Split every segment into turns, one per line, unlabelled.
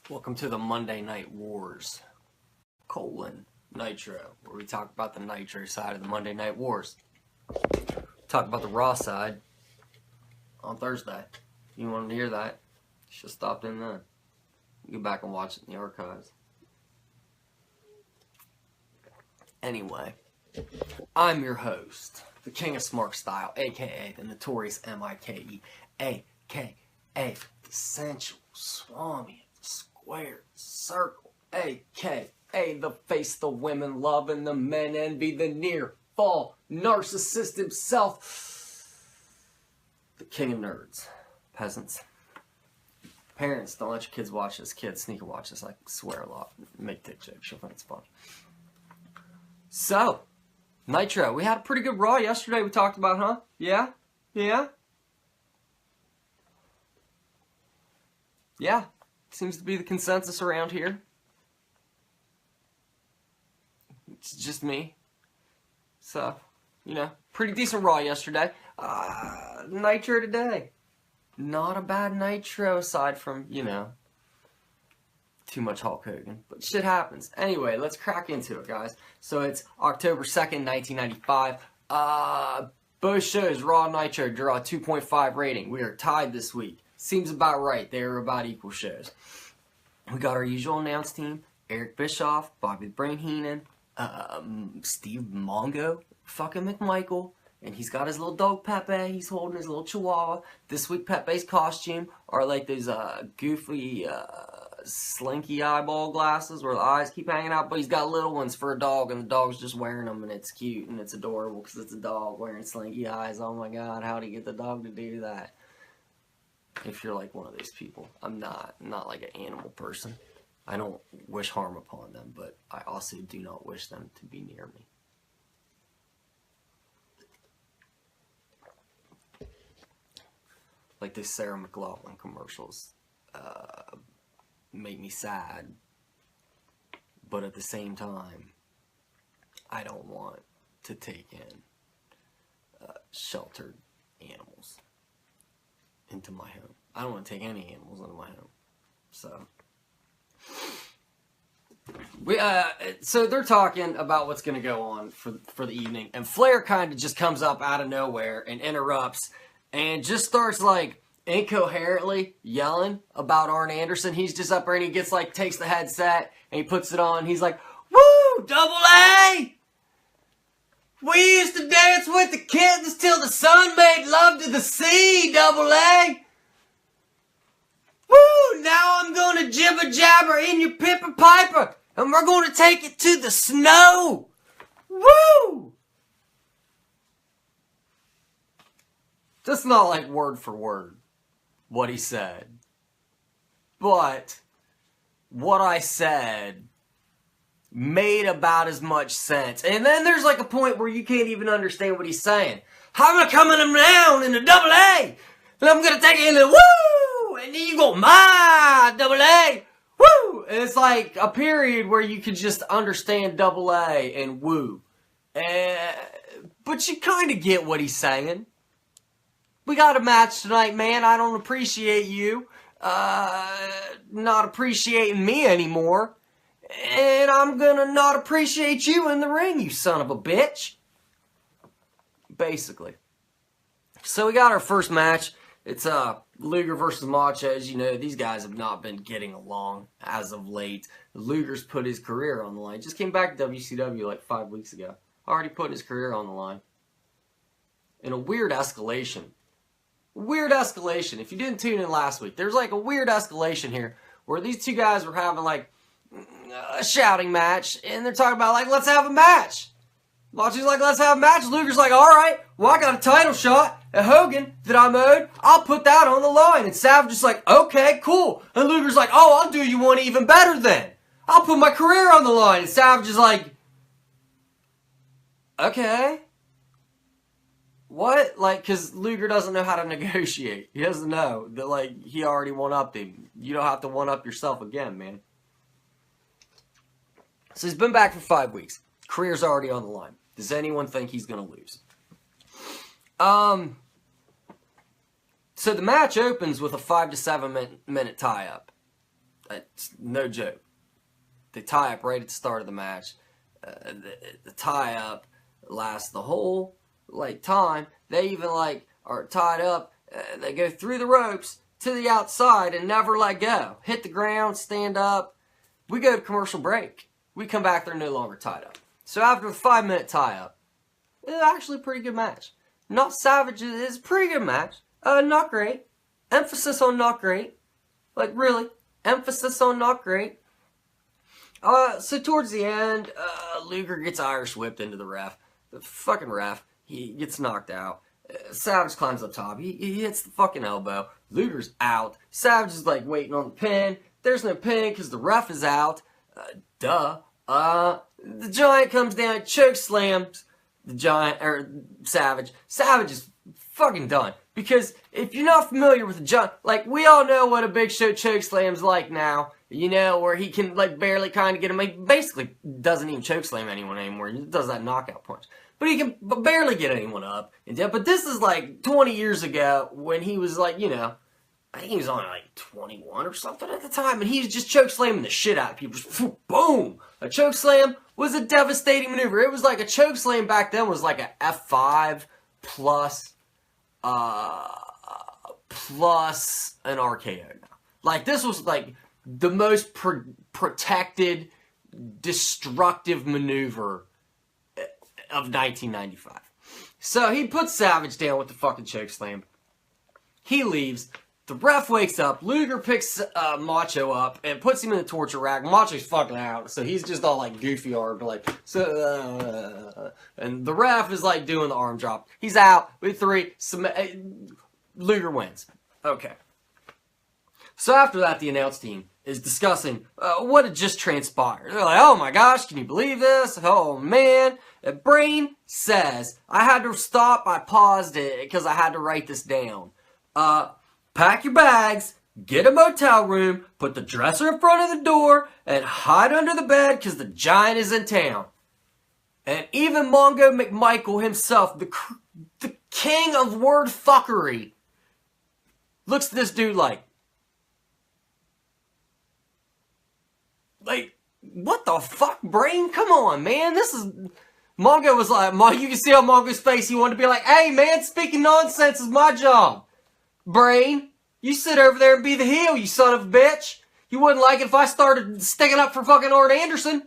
Welcome to the Monday Night Wars, Nitro, where we talk about the Nitro side of the Monday Night Wars. Talk about the Raw side on Thursday. You wanted to hear that? You should have stopped in then. You go back and watch it in the archives. Anyway, I'm your host, the King of Smart Style, a.k.a. the Notorious M.I.K.E., a.k.a. the Sensual Swami of the Squared Circle, a.k.a. the face the women love and the men envy, the near-fall narcissist himself, the King of Nerds. Peasants. Parents, don't let your kids watch this. Kids, sneaker watch this. I swear a lot. Make dick jokes. You'll find it's fun. So, Nitro. We had a pretty good Raw yesterday we talked about, huh? Yeah? Yeah. Seems to be the consensus around here. It's just me. So, pretty decent Raw yesterday. Nitro today. Not a bad Nitro aside from, too much Hulk Hogan. But shit happens. Anyway, let's crack into it, guys. So it's October 2nd, 1995. Both shows, Raw and Nitro, draw a 2.5 rating. We are tied this week. Seems about right. They are about equal shows. We got our usual announce team. Eric Bischoff, Bobby the Brain Heenan, Steve Mongo, fucking McMichael. And he's got his little dog Pepe. He's holding his little chihuahua. This week Pepe's costume are like those goofy slinky eyeball glasses where the eyes keep hanging out. But he's got little ones for a dog, and the dog's just wearing them, and it's cute and it's adorable because it's a dog wearing slinky eyes. Oh my god, how do you get the dog to do that? If you're like one of those people. I'm not like an animal person. I don't wish harm upon them, but I also do not wish them to be near me. Like the Sarah McLachlan commercials make me sad, but at the same time, I don't want to take in sheltered animals into my home. I don't want to take any animals into my home. So they're talking about what's going to go on for the evening, and Flair kind of just comes up out of nowhere and interrupts and just starts like incoherently yelling about Arn Anderson. He's just up there and he gets like, takes the headset and he puts it on. He's like, "Woo, Double A! We used to dance with the kittens till the sun made love to the sea, Double A! Woo, now I'm gonna jibber jabber in your pipper piper and we're gonna take it to the snow! Woo!" That's not like word for word what he said. But what I said made about as much sense. And then there's like a point where you can't even understand what he's saying. I'm gonna come in down in the Double A, and I'm gonna take it in the woo, and then you go, my Double A, woo. And it's like a period where you could just understand Double A and woo. But you kind of get what he's saying. We got a match tonight, man. I don't appreciate you not appreciating me anymore. And I'm gonna not appreciate you in the ring, you son of a bitch. Basically. So we got our first match. It's Luger versus Macho. As you know, these guys have not been getting along as of late. Luger's put his career on the line. Just came back to WCW like 5 weeks ago. Already put his career on the line. In a weird escalation. Weird escalation. If you didn't tune in last week, there's like a weird escalation here where these two guys were having like a shouting match and they're talking about like, let's have a match. Macho's like, let's have a match. Luger's like, alright, well I got a title shot at Hogan that I'm owed. I'll put that on the line. And Savage is like, okay, cool. And Luger's like, oh, I'll do you one even better then. I'll put my career on the line. And Savage is like, okay. What? Like, because Luger doesn't know how to negotiate. He doesn't know that, like, he already one-upped him. You don't have to one-up yourself again, man. So he's been back for 5 weeks. Career's already on the line. Does anyone think he's going to lose? So the match opens with a 5 to 7 minute tie-up. It's no joke. They tie up right at the start of the match. The tie up lasts the whole time. They even are tied up. They go through the ropes to the outside and never let go. Hit the ground, stand up. We go to commercial break. We come back, they're no longer tied up. So after the 5-minute tie-up, it's actually a pretty good match. Not savage, it's a pretty good match. Not great. Emphasis on not great. Really, emphasis on not great. So towards the end, Luger gets Irish whipped into the ref. The fucking ref, he gets knocked out. Savage climbs up top. He hits the fucking elbow. Luger's out. Savage is waiting on the pin. There's no pin because the ref is out. The Giant comes down, choke slams the Giant, or Savage. Savage is fucking done. Because if you're not familiar with the Giant, we all know what a Big Show choke slam's like now. You know, where he can, barely kind of get him. He basically doesn't even choke slam anyone anymore. He does that knockout punch. But he can barely get anyone up. But this is 20 years ago when he was I think he was only 21 or something at the time. And he was just choke slamming the shit out of people. Boom! A choke slam was a devastating maneuver. It was a choke slam back then was a F5 plus an RKO now. This was the most protected, destructive maneuver of 1995. So he puts Savage down with the fucking chokeslam. He leaves. The ref wakes up. Luger picks Macho up and puts him in the torture rack. Macho's fucking out, so he's just all goofy armed, and the ref is doing the arm drop. He's out with 3. Luger wins. Okay. So after that, the announce team is discussing what had just transpired. They're like, oh my gosh, can you believe this? Oh man. Brain says, I had to stop, I paused it because I had to write this down. Pack your bags, get a motel room, put the dresser in front of the door, and hide under the bed because the Giant is in town. And even Mongo McMichael himself, the king of word fuckery, looks at this dude what the fuck, Brain? Come on, man. This is... Mongo was you can see on Mongo's face, he wanted to be hey, man, speaking nonsense is my job. Brain, you sit over there and be the heel, you son of a bitch. You wouldn't like it if I started sticking up for fucking Arn Anderson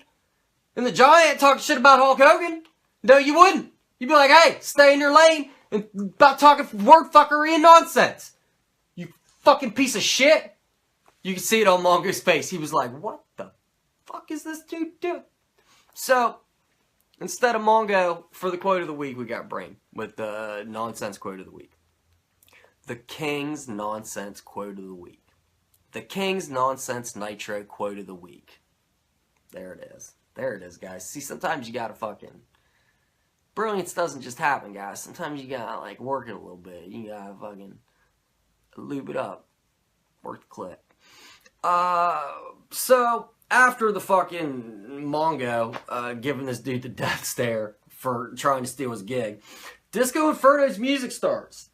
and the Giant talking shit about Hulk Hogan. No, you wouldn't. You'd be hey, stay in your lane and about talking word fuckery and nonsense. You fucking piece of shit. You can see it on Mongo's face. He was what the fuck is this dude doing? So, instead of Mongo, for the quote of the week, we got Brain with the nonsense quote of the week. The King's nonsense quote of the week. The King's nonsense Nitro quote of the week. There it is. There it is, guys. See, sometimes you gotta fucking... Brilliance doesn't just happen, guys. Sometimes you gotta, work it a little bit. You gotta fucking lube it up. Work the clip. So, after the fucking Mongo giving this dude the death stare for trying to steal his gig, Disco Inferno's music starts.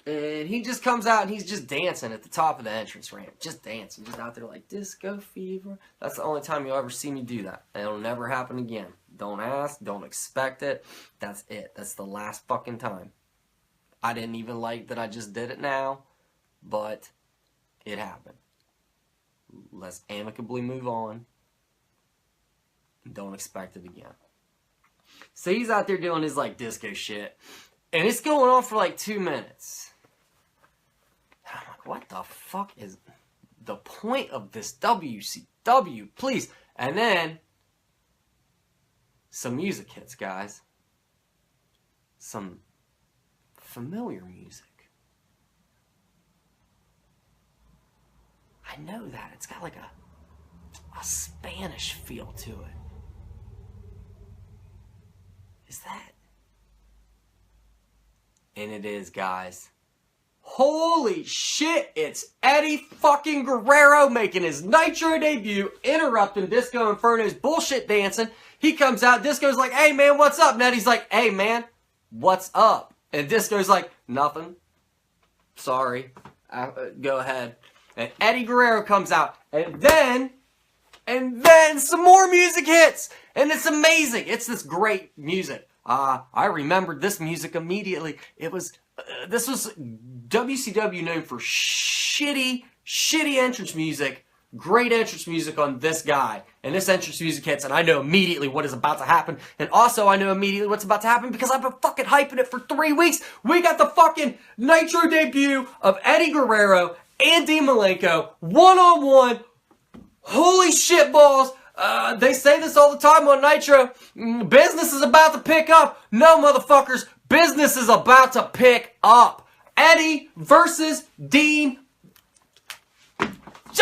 And he just comes out and he's just dancing at the top of the entrance ramp. Just dancing. Just out there Disco Fever. That's the only time you'll ever see me do that. And it'll never happen again. Don't ask. Don't expect it. That's it. That's the last fucking time. I didn't even like that I just did it now. But it happened. Let's amicably move on. Don't expect it again. So he's out there doing his disco shit. And it's going on for 2 minutes. And I'm what the fuck is the point of this WCW? Please. And then some music hits, guys. Some familiar music. I know that. It's got a Spanish feel to it. Is that? And it is, guys. Holy shit, it's Eddie fucking Guerrero making his Nitro debut, interrupting Disco Inferno's bullshit dancing. He comes out, Disco's hey man, what's up? And Eddie's hey man, what's up? And Disco's nothing. Sorry. Go ahead. And Eddie Guerrero comes out. And then some more music hits. And it's amazing. It's this great music. I remembered this music immediately. This was WCW known for shitty entrance music. Great entrance music on this guy. And this entrance music hits, and I know immediately what is about to happen. And also, I know immediately what's about to happen because I've been fucking hyping it for 3 weeks. We got the fucking Nitro debut of Eddie Guerrero and Dean Malenko. One-on-one. Holy shit balls. They say this all the time on Nitro. Business is about to pick up. No, motherfuckers. Business is about to pick up. Eddie versus Dean.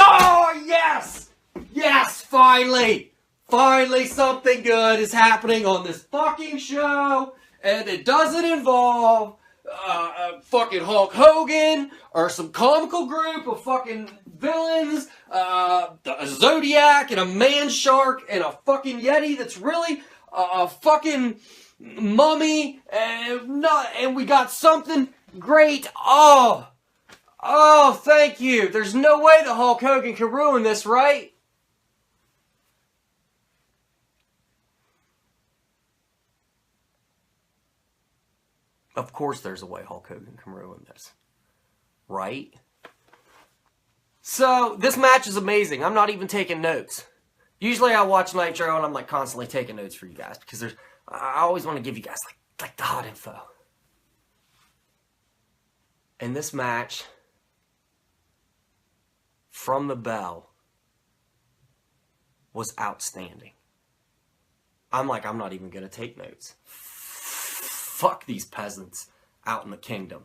Oh, yes! Yes, finally! Finally something good is happening on this fucking show. And it doesn't involve fucking Hulk Hogan or some comical group of fucking villains, a Zodiac and a Man Shark and a fucking Yeti that's really a fucking mummy, and we got something great. Oh, thank you. There's no way that Hulk Hogan can ruin this, right? Of course there's a way Hulk Hogan can ruin this. Right? So, this match is amazing. I'm not even taking notes. Usually I watch Nitro and I'm like constantly taking notes for you guys because I always want to give you guys like the hot info. And this match, from the bell, was outstanding. I'm not even going to take notes. Fuck these peasants out in the kingdom.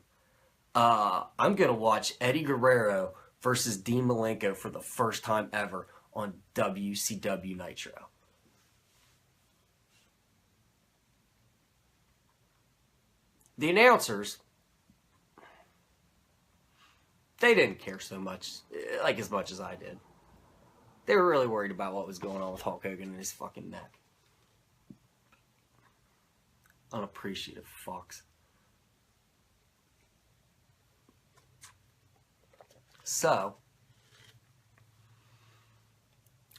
I'm going to watch Eddie Guerrero versus Dean Malenko for the first time ever on WCW Nitro. The announcers, they didn't care so much, like as much as I did. They were really worried about what was going on with Hulk Hogan and his fucking neck. Unappreciative fucks. So,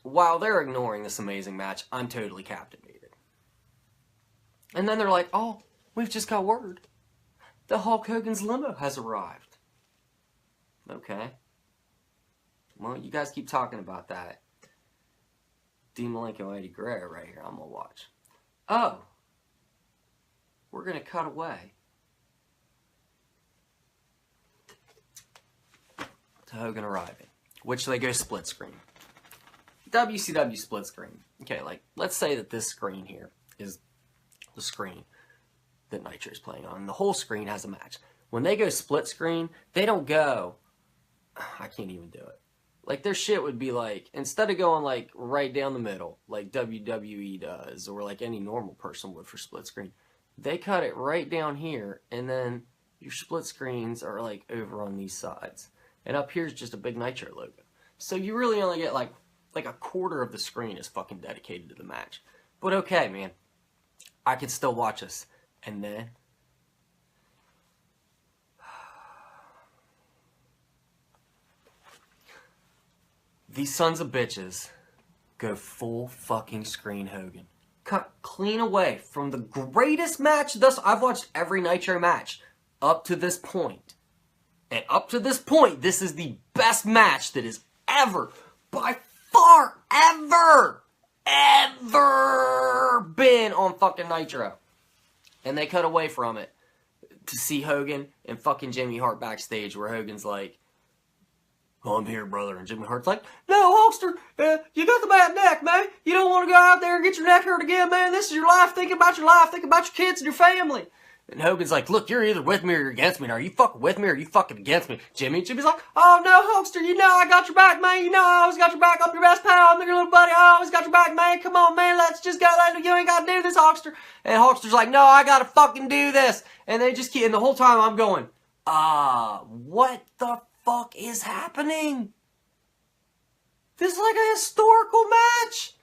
while they're ignoring this amazing match, I'm totally captivated. And then they're like, oh, we've just got word. The Hulk Hogan's limo has arrived. Okay. Well, you guys keep talking about that. Dean Malenko and Eddie Guerrero right here. I'm going to watch. Oh. We're going to cut away to Hogan arriving, which they go split screen. WCW split screen. Okay, like, let's say that this screen here is the screen that Nitro is playing on. And the whole screen has a match. When they go split screen, they don't go, I can't even do it. Like, their shit would be like, instead of going like right down the middle, like WWE does, or like any normal person would for split screen, they cut it right down here, and then your split screens are like over on these sides. And up here is just a big Nitro logo. So you really only get like a quarter of the screen is fucking dedicated to the match. But okay, man. I can still watch this. And then these sons of bitches go full fucking screen Hogan. Cut clean away from the greatest match thus. I've watched every Nitro match up to this point. And up to this point, this is the best match that has ever, by far, ever been on fucking Nitro. And they cut away from it to see Hogan and fucking Jimmy Hart backstage, where Hogan's like, oh, I'm here, brother. And Jimmy Hart's like, no, Hulkster, you got the bad neck, man. You don't want to go out there and get your neck hurt again, man. This is your life. Think about your life. Think about your kids and your family. And Hogan's like, look, you're either with me or you're against me. Now, are you fucking with me or are you fucking against me? Jimmy's like, oh, no, Hulkster, you know I got your back, man. You know I always got your back. I'm your best pal. I'm your little buddy. I always got your back, man. Come on, man. Let's just go. You ain't got to do this, Hulkster. And Hulkster's like, no, I got to fucking do this. And they just keep, and the whole time I'm going, what the fuck is happening? This is like a historical match.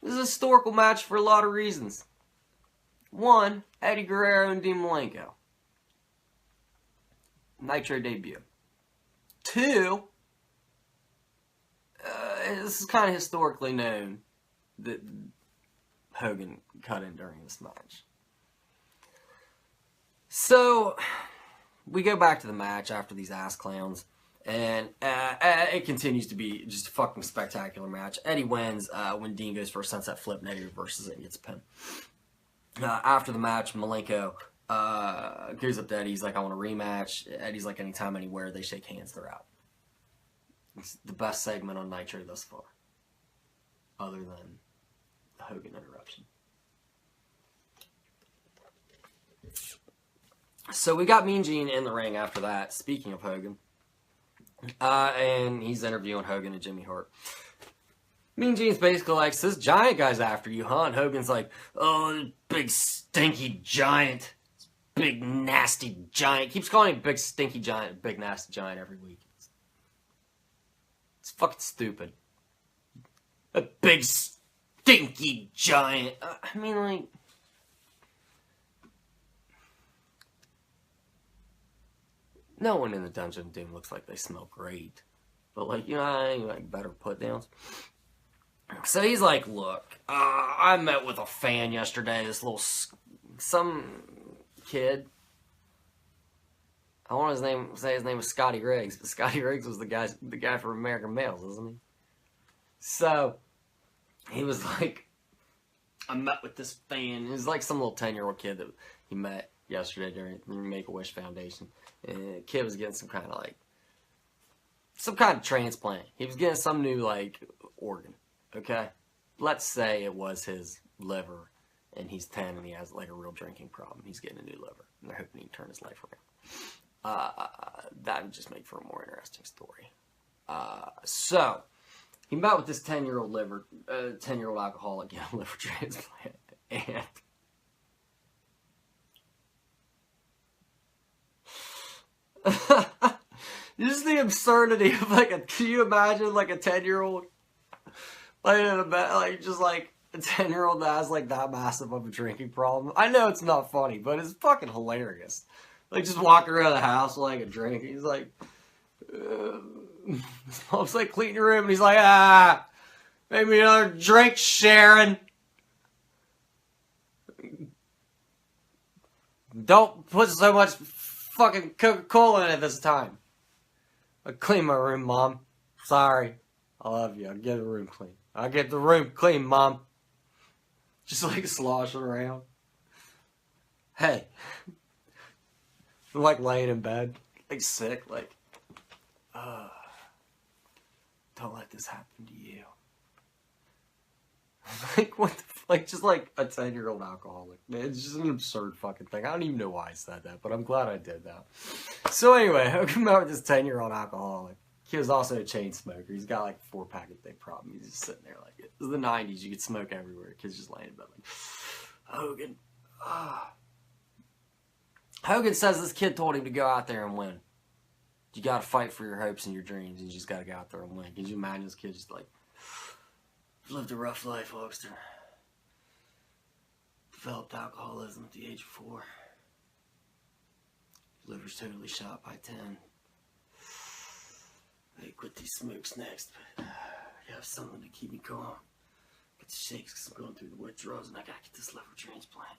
This is a historical match for a lot of reasons. One, Eddie Guerrero and Dean Malenko. Nitro debut. 2, this is kind of historically known that Hogan cut in during this match. So, we go back to the match after these ass clowns, and it continues to be just a fucking spectacular match. Eddie wins when Dean goes for a sunset flip, and Eddie reverses it and gets a pin. After the match, Malenko goes up to Eddie. He's like, I want a rematch. Eddie's like, anytime, anywhere. They shake hands. They're out. It's the best segment on Nitro thus far, other than the Hogan interruption. So we got Mean Gene in the ring after that, speaking of Hogan. And he's interviewing Hogan and Jimmy Hart. Mean Gene's basically like, this giant guy's after you, huh? And Hogan's like, oh, big stinky giant. Big nasty giant. Keeps calling him big stinky giant, big nasty giant every week. It's fucking stupid. A big stinky giant. I mean, like... No one in the Dungeon of Doom looks like they smell great. But, like, you know, like better put-downs. So he's like, look, I met with a fan yesterday, this little... Some kid. I want to say his name was Scotty Riggs. But Scotty Riggs was the guy from American Males, isn't he? So, he was like, I met with this fan. He was like some little 10-year-old kid that he met yesterday during the Make-A-Wish Foundation. And the kid was getting some kind of transplant. He was getting some new, like, organ, okay? Let's say it was his liver, and he's 10 and he has, like, a real drinking problem. He's getting a new liver, and they're hoping he can turn his life around. That would just make for a more interesting story. So, he met with this 10-year-old 10-year-old alcoholic getting a liver transplant, and... Just the absurdity of can you imagine a 10-year-old just like a 10-year-old that has that massive of a drinking problem? I know it's not funny, but it's fucking hilarious. Just walking around the house with a drink. He's like, his mom's like, clean your room, and he's like, maybe another drink, Sharon. Don't put so much fucking Coca-Cola in it this time. I'll clean my room, Mom. Sorry. I love you. I'll get the room clean. I'll get the room clean, Mom. Just sloshing around. Hey. I'm laying in bed. Sick. Don't let this happen to you. What the just a 10-year-old alcoholic. Man, it's just an absurd fucking thing. I don't even know why I said that, but I'm glad I did that. So anyway, Hogan met with this 10-year-old alcoholic. He was also a chain smoker. He's got a 4-pack a day problem. He's just sitting there it. It was the 90s. You could smoke everywhere. Kids just laying in bed Hogan. Hogan says this kid told him to go out there and win. You gotta fight for your hopes and your dreams, and you just gotta go out there and win. Can you imagine this kid just lived a rough life, Hulkster. Developed alcoholism at the age of 4. Liver's totally shot by 10. I quit these smokes next, but I have something to keep me calm. Get the shakes because I'm going through the withdrawals and I gotta get this liver transplant.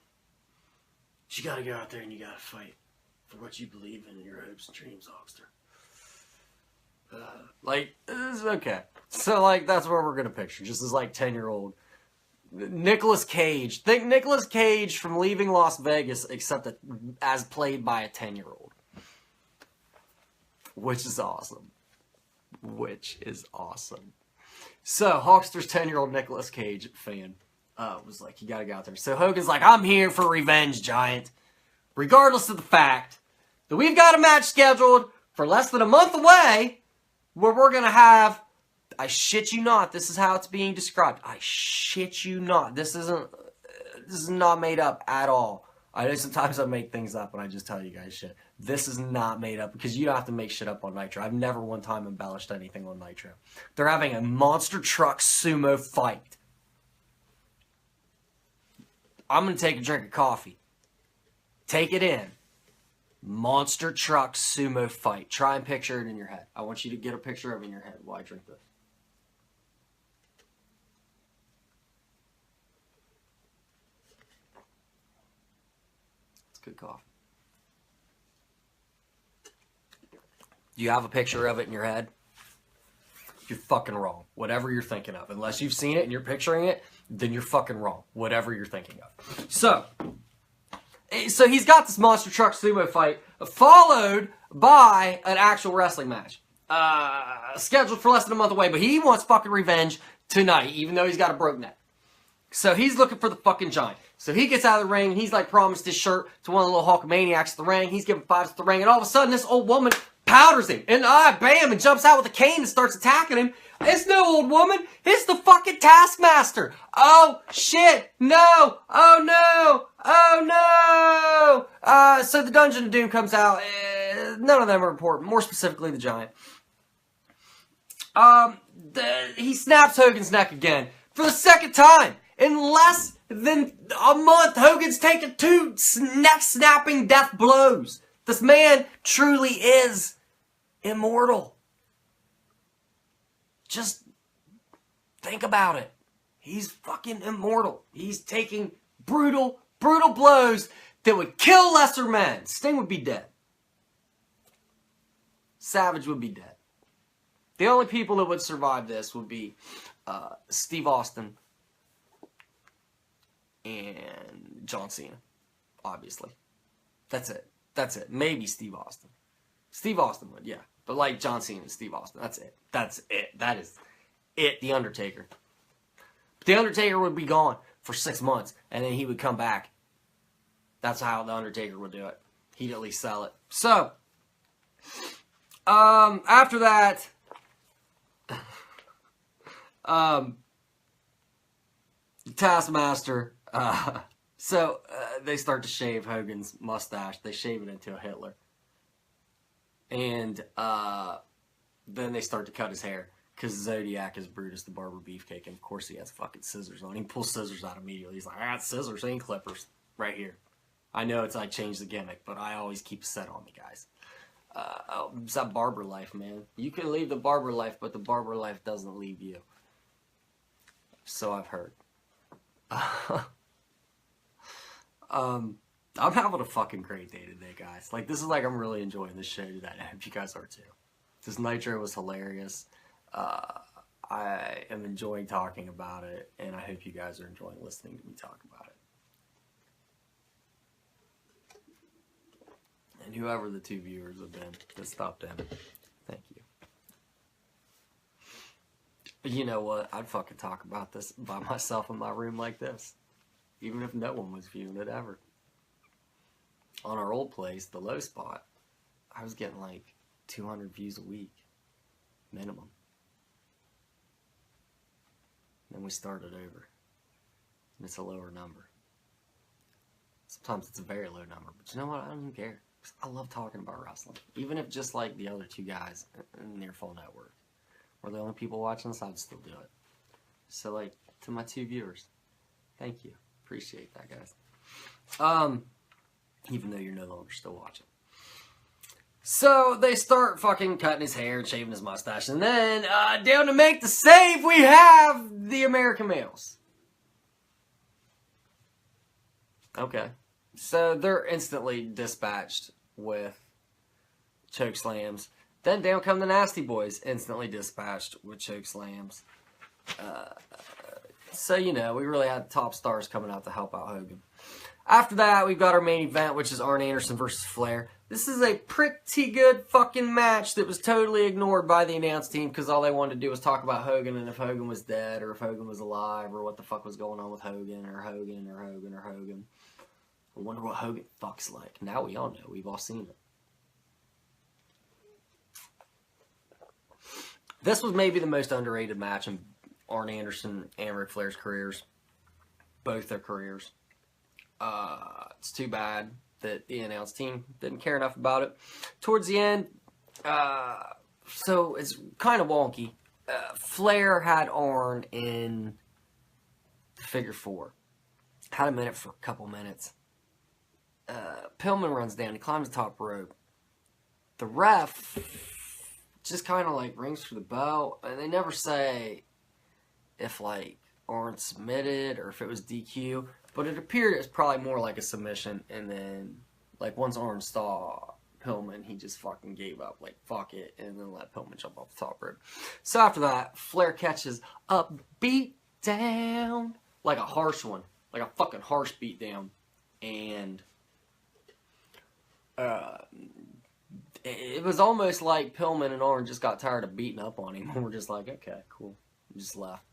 You gotta go out there and you gotta fight for what you believe in your hopes and dreams, Hulkster. This is okay. So, that's where we're gonna picture. Just this, 10-year-old Nicolas Cage. Think Nicolas Cage from Leaving Las Vegas, except as played by a 10-year-old. Which is awesome. So, Hulkster's 10-year-old Nicolas Cage fan was you gotta go out there. So, Hogan's I'm here for revenge, Giant. Regardless of the fact that we've got a match scheduled for less than a month away, where we're going to have, I shit you not, this is how it's being described. I shit you not. This is not made up at all. I know sometimes I make things up and I just tell you guys shit. This is not made up because you don't have to make shit up on Nitro. I've never one time embellished anything on Nitro. They're having a monster truck sumo fight. I'm going to take a drink of coffee. Take it in. monster truck sumo fight. Try and picture it in your head. I want you to get a picture of it in your head while I drink this. It's good coffee. Do you have a picture of it in your head? You're fucking wrong. Whatever you're thinking of. Unless you've seen it and you're picturing it, then you're fucking wrong. Whatever you're thinking of. So he's got this monster truck sumo fight followed by an actual wrestling match. Scheduled for less than a month away, but he wants fucking revenge tonight, even though he's got a broke neck. So he's looking for the fucking Giant. So he gets out of the ring, and he's like promised his shirt to one of the little Hulkamaniacs at the ring. He's giving fives at the ring, and all of a sudden this old woman powders him. And bam, and jumps out with a cane and starts attacking him. It's no old woman. It's the fucking Taskmaster. Oh, shit. No. Oh, no. Oh, no. So the Dungeon of Doom comes out. None of them are important. More specifically, the Giant. He snaps Hogan's neck again. For the second time. In less than a month, Hogan's taken 2 neck-snapping death blows. This man truly is immortal. Just think about it. He's fucking immortal. He's taking brutal, brutal blows that would kill lesser men. Sting would be dead. Savage would be dead. The only people that would survive this would be Steve Austin and John Cena, obviously. That's it. That's it. Maybe Steve Austin. Steve Austin would, yeah. But like John Cena and Steve Austin. That's it. That's it. That is it. The Undertaker. But the Undertaker would be gone for 6 months, and then he would come back. That's how the Undertaker would do it. He'd at least sell it. So, after that, Taskmaster, they start to shave Hogan's mustache. They shave it into a Hitler. And then they start to cut his hair. Because Zodiac is Brutus the Barber Beefcake. And of course he has fucking scissors on. He pulls scissors out immediately. He's like, I got scissors and clippers right here. I know I changed the gimmick, but I always keep a set on me, guys. It's that barber life, man. You can leave the barber life, but the barber life doesn't leave you. So I've heard. I'm having a fucking great day today, guys. Like, this is like I'm really enjoying this show today. I hope you guys are too. This Nitro was hilarious. I am enjoying talking about it, and I hope you guys are enjoying listening to me talk about it. And whoever the 2 viewers have been that stopped in, thank you. But you know what? I'd fucking talk about this by myself in my room like this. Even if no one was viewing it ever. On our old place, the Low Spot, I was getting like 200 views a week. Minimum. Then we started over. And it's a lower number. Sometimes it's a very low number. But you know what? I don't even care. I love talking about wrestling. Even if just like the other 2 guys in Near Full Network were the only people watching this, I'd still do it. So like, to my 2 viewers, thank you. Appreciate that, guys. Even though you're no longer still watching. So they start fucking cutting his hair and shaving his mustache. And then, down to make the save, we have the American males. Okay. So they're instantly dispatched with choke slams. Then down come the Nasty Boys, instantly dispatched with choke slams. So, you know, we really had top stars coming out to help out Hogan. After that, we've got our main event, which is Arn Anderson versus Flair. This is a pretty good fucking match that was totally ignored by the announce team because all they wanted to do was talk about Hogan and if Hogan was dead or if Hogan was alive or what the fuck was going on with Hogan or Hogan or Hogan or Hogan. I wonder what Hogan fucks like. Now we all know. We've all seen it. This was maybe the most underrated match in Arn Anderson and Ric Flair's careers. Both their careers. It's too bad that the announce team didn't care enough about it. Towards the end, so it's kind of wonky. Flair had Arn in the figure 4. Had him in it for a couple minutes. Pillman runs down. He climbs the top rope. The ref just kind of like rings for the bell, and they never say if like Arn submitted or if it was DQ, but it appeared it's probably more like a submission. And then like once Arn saw Pillman, he just fucking gave up, like fuck it, and then let Pillman jump off the top rope. So after that, Flair catches a beat down, like a harsh one, like a fucking harsh beat down, and it was almost like Pillman and Arn just got tired of beating up on him, and we're just like, okay, cool, we just left.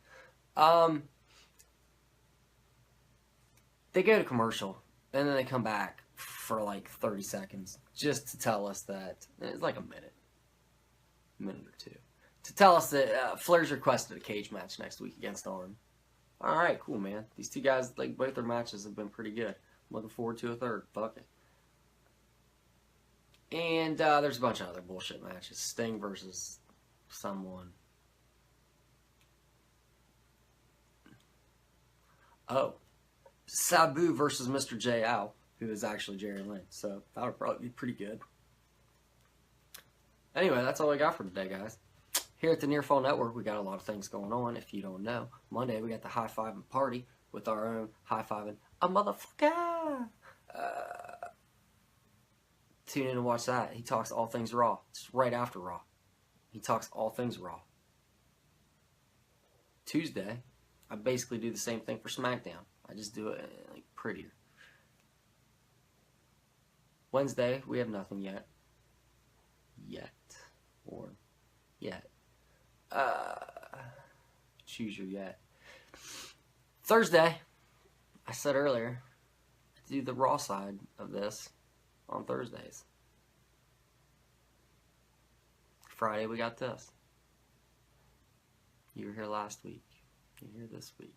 They go to commercial, and then they come back for like 30 seconds just to tell us that it's like a minute or two, to tell us that Flair's requested a cage match next week against Arn. All right, cool, man. These two guys, like both their matches have been pretty good. I'm looking forward to a third. Fuck it. And there's a bunch of other bullshit matches. Sting versus someone. Oh, Sabu versus Mr. J.L., who is actually Jerry Lynn. So that would probably be pretty good. Anyway, that's all I got for today, guys. Here at the Near Fall Network, we got a lot of things going on, if you don't know. Monday, we got the High Fiving Party with our own High Fiving a Motherfucker. Tune in and watch that. He talks all things Raw. It's right after Raw. He talks all things Raw. Tuesday, I basically do the same thing for SmackDown. I just do it like prettier. Wednesday, we have nothing yet. Choose your yet. Thursday, I said earlier, I do the Raw side of this on Thursdays. Friday, we got this. You were here last week. You're here this week.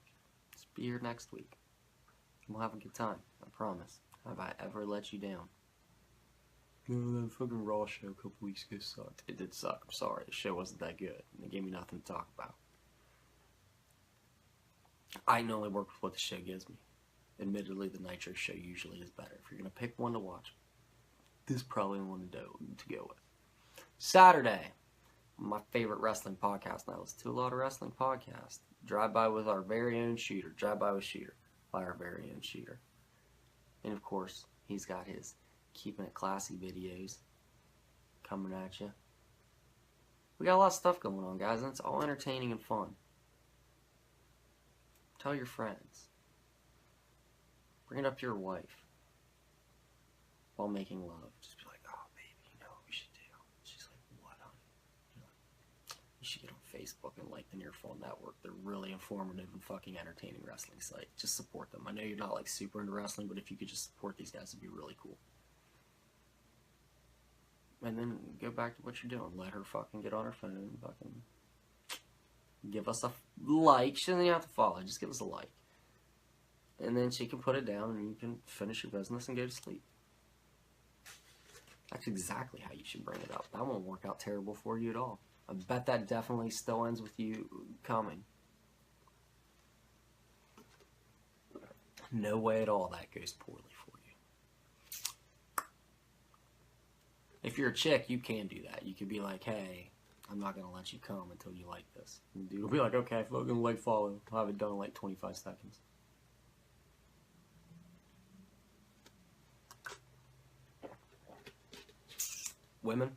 Just be here next week. We'll have a good time. I promise. Have I ever let you down? No, that fucking Raw show a couple weeks ago sucked. It did suck. I'm sorry. The show wasn't that good. And it gave me nothing to talk about. I can only work with what the show gives me. Admittedly, the Nitro show usually is better. If you're going to pick one to watch, this is probably one to go with. Saturday, my favorite wrestling podcast. And I listen to a lot of wrestling podcasts. Drive By with our very own Shooter. Drive By with Shooter. By our very own Shooter. And of course, he's got his Keeping It Classy videos coming at you. We got a lot of stuff going on, guys, and it's all entertaining and fun. Tell your friends. Bring it up to your wife while making love. Just be like, oh, baby, you know what we should do? She's like, what, honey? You're like, you should get on Facebook and like the Near Fall Network. They're really informative and fucking entertaining wrestling site. Just support them. I know you're not like super into wrestling, but if you could just support these guys, it'd be really cool. And then go back to what you're doing. Let her fucking get on her phone and fucking give us a like. She doesn't even have to follow. Just give us a like. And then she can put it down and you can finish your business and go to sleep. That's exactly how you should bring it up. That won't work out terrible for you at all. I bet that definitely still ends with you coming. No way at all that goes poorly for you. If you're a chick, you can do that. You could be like, hey, I'm not going to let you come until you like this. And the dude will be like, okay, fucking like follow. I'll have it done in like 25 seconds. Women,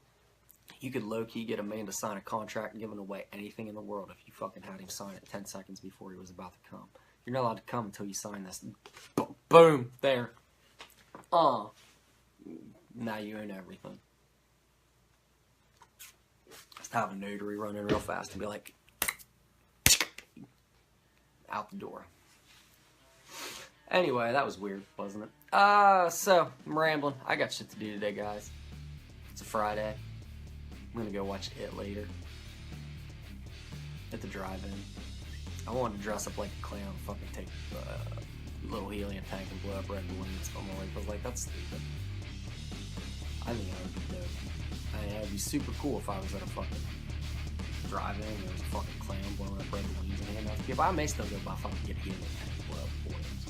you could low-key get a man to sign a contract giving away anything in the world if you fucking had him sign it 10 seconds before he was about to come. You're not allowed to come until you sign this. Boom, there. Now you own everything. Just have a notary run in real fast and be like, out the door. Anyway, that was weird, wasn't it? So, I'm rambling. I got shit to do today, guys. It's a Friday. I'm gonna go watch It later. At the drive-in. I wanted to dress up like a clown, fucking take a little helium tank and blow up red balloons. But my wife was like, that's stupid. I think that would be dope. I mean, it would be super cool if I was at a fucking drive-in and there was a fucking clown blowing up red balloons and handing out to people. I may still go by fucking get a helium tank and blow up balloons.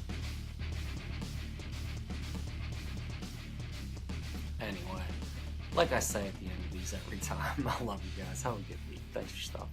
Like I say at the end of these every time, I love you guys. Have a good week. Thanks for stopping.